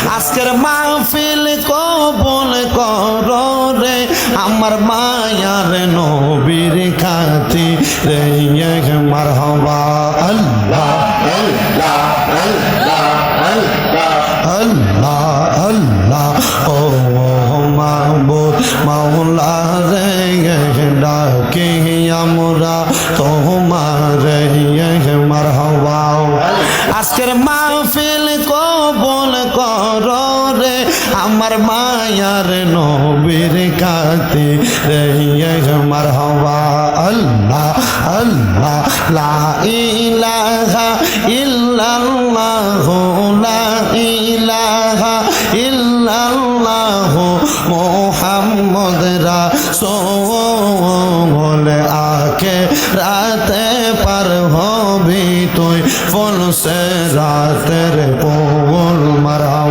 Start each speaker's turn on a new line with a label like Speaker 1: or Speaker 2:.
Speaker 1: আজকের মাহফিল কবুল করো রে আমার মায়ার নবীর খাতিরে মারহাবা আল্লাহ আল্লাহ আল্লাহ আল্লাহ আল্লাহ আল্লাহ ও মাহবুব মাওলা রে ডাকে আমরা তোমারে মারহাবা আজকের মাহফিল কবুল করো রে আমার মায়ার নবীর খাতিরে মারহাবা আল্লাহ আল্লাহ লা ইলাহা ইল্লাল্লাহ লা ইলাহা ইল্লাল্লাহ মুহাম্মদ রাসূল আখেরাতে পার হবি তুই ফুল সে